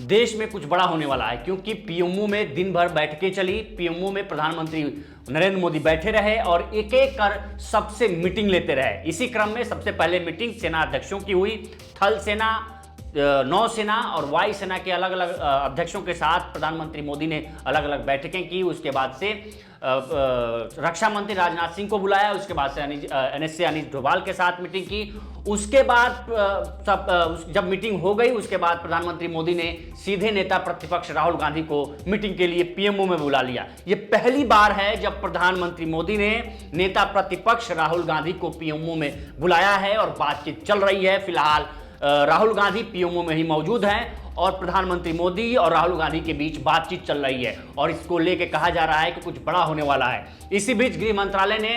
देश में कुछ बड़ा होने वाला है, क्योंकि पीएमओ में दिन भर बैठकें चली। पीएमओ में प्रधानमंत्री नरेंद्र मोदी बैठे रहे और एक एक कर सबसे मीटिंग लेते रहे। इसी क्रम में सबसे पहले मीटिंग सेना अध्यक्षों की हुई। थल सेना, नौसेना और वायु सेना के अलग अलग अध्यक्षों के साथ प्रधानमंत्री मोदी ने अलग अलग बैठकें की। उसके बाद से रक्षा मंत्री राजनाथ सिंह को बुलाया। उसके बाद से एनएसए अनिल डोभाल के साथ मीटिंग की। उसके बाद जब मीटिंग हो गई, उसके बाद प्रधानमंत्री मोदी ने सीधे नेता प्रतिपक्ष राहुल गांधी को मीटिंग के लिए पीएमओ में बुला लिया। यह पहली बार है जब प्रधानमंत्री मोदी ने नेता प्रतिपक्ष राहुल गांधी को पीएमओ में बुलाया है और बातचीत चल रही है। फिलहाल राहुल गांधी पीएमओ में ही मौजूद हैं और प्रधानमंत्री मोदी और राहुल गांधी के बीच बातचीत चल रही है और इसको लेकर कहा जा रहा है कि कुछ बड़ा होने वाला है। इसी बीच गृह मंत्रालय ने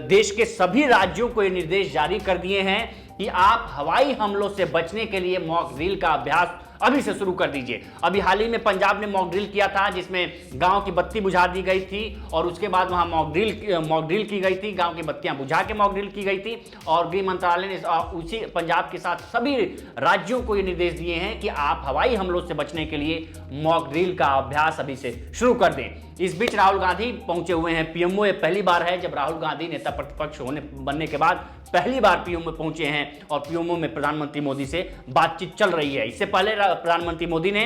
देश के सभी राज्यों को ये निर्देश जारी कर दिए हैं कि आप हवाई हमलों से बचने के लिए मॉक ड्रिल का अभ्यास अभी से शुरू कर दीजिए। अभी हाल ही में पंजाब ने मॉक ड्रिल किया था, जिसमें गांव की बत्ती बुझा दी गई थी और उसके बाद वहां मॉक ड्रिल की गई थी। गांव की बत्तियां बुझा के मॉक ड्रिल की गई थी और गृह मंत्रालय ने उसी पंजाब के साथ सभी राज्यों को ये निर्देश दिए हैं कि आप हवाई हमलों से बचने के लिए मॉक ड्रिल का अभ्यास अभी से शुरू कर दें। इस बीच राहुल गांधी पहुंचे हुए हैं पीएमओ। पहली बार है जब राहुल गांधी नेता प्रतिपक्ष बनने के बाद पहली बार पीएमओ में पहुंचे हैं और पीएमओ में प्रधानमंत्री मोदी से बातचीत चल रही है। इससे पहले प्रधानमंत्री मोदी ने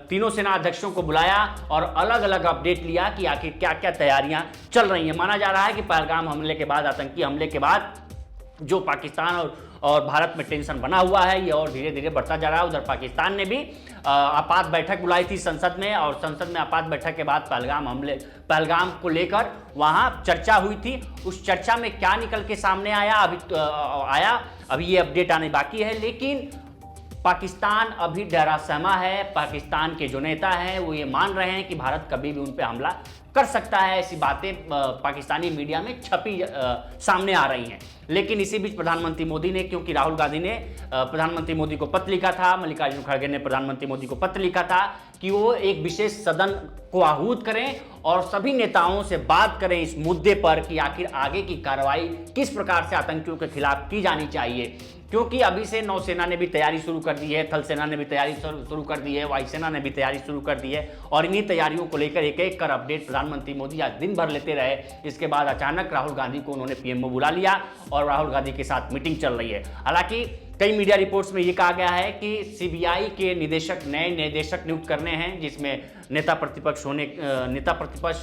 तीनों सेना अध्यक्षों को बुलाया और अलग अलग अपडेट लिया कि आखिर क्या क्या तैयारियां चल रही हैं। माना जा रहा है कि पहलगाम हमले के बाद, आतंकी हमले के बाद जो पाकिस्तान और भारत में टेंशन बना हुआ है, ये और धीरे धीरे बढ़ता जा रहा है। उधर पाकिस्तान ने भी आपात बैठक बुलाई थी संसद में और संसद में आपात बैठक के बाद पहलगाम को लेकर वहां चर्चा हुई थी। उस चर्चा में क्या निकल के सामने आया अभी ये अपडेट आने बाकी है, लेकिन पाकिस्तान अभी डरा सहमा है। पाकिस्तान के जो नेता हैं वो ये मान रहे हैं कि भारत कभी भी उन पर हमला कर सकता है। ऐसी बातें पाकिस्तानी मीडिया में छपी सामने आ रही हैं। लेकिन इसी बीच प्रधानमंत्री मोदी ने, क्योंकि राहुल गांधी ने प्रधानमंत्री मोदी को पत्र लिखा था, मल्लिकार्जुन खड़गे ने प्रधानमंत्री मोदी को पत्र लिखा था कि वो एक विशेष सदन को आहूत करें और सभी नेताओं से बात करें इस मुद्दे पर कि आखिर आगे की कार्रवाई किस प्रकार से आतंकियों के खिलाफ की जानी चाहिए। क्योंकि अभी से नौसेना ने भी तैयारी शुरू कर दी है, थल सेना ने भी तैयारी शुरू कर दी है, वायुसेना ने भी तैयारी शुरू कर दी है और इन्हीं तैयारियों को लेकर एक एक कर अपडेट प्रधानमंत्री मोदी आज दिन भर लेते रहे। इसके बाद अचानक राहुल गांधी को उन्होंने पीएमओ बुला लिया और राहुल गांधी के साथ मीटिंग चल रही है। हालांकि कई मीडिया रिपोर्ट्स में यह कहा गया है कि सीबीआई के नए निदेशक नियुक्त करने हैं, जिसमें नेता प्रतिपक्ष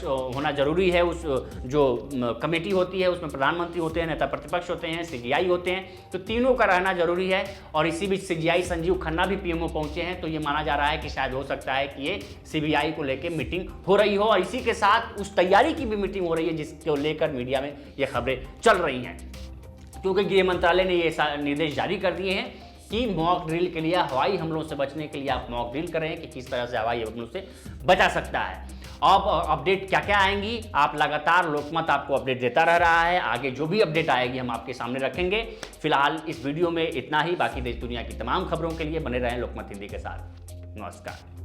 होना जरूरी है। उस जो कमेटी होती है उसमें प्रधानमंत्री होते हैं, नेता प्रतिपक्ष होते हैं, सीबीआई होते हैं, तो तीनों का रहना जरूरी है। और इसी बीच सीबीआई संजीव खन्ना भी पीएमओ पहुंचे हैं, तो ये माना जा रहा है कि शायद हो सकता है कि ये सीबीआई को लेकर मीटिंग हो रही हो और इसी के साथ उस तैयारी की भी मीटिंग हो रही है जिसको लेकर मीडिया में ये खबरें चल रही हैं। क्योंकि गृह मंत्रालय ने ये निर्देश जारी कर दिए हैं कि मॉक ड्रिल के लिए, हवाई हमलों से बचने के लिए आप मॉक ड्रिल करें कि किस तरह से हवाई हमलों से बचा सकता है। अब अपडेट क्या क्या आएंगी, आप लगातार लोकमत आपको अपडेट देता रह रहा है। आगे जो भी अपडेट आएगी हम आपके सामने रखेंगे। फिलहाल इस वीडियो में इतना ही। बाकी देश दुनिया की तमाम खबरों के लिए बने रहें लोकमत हिंदी के साथ। नमस्कार।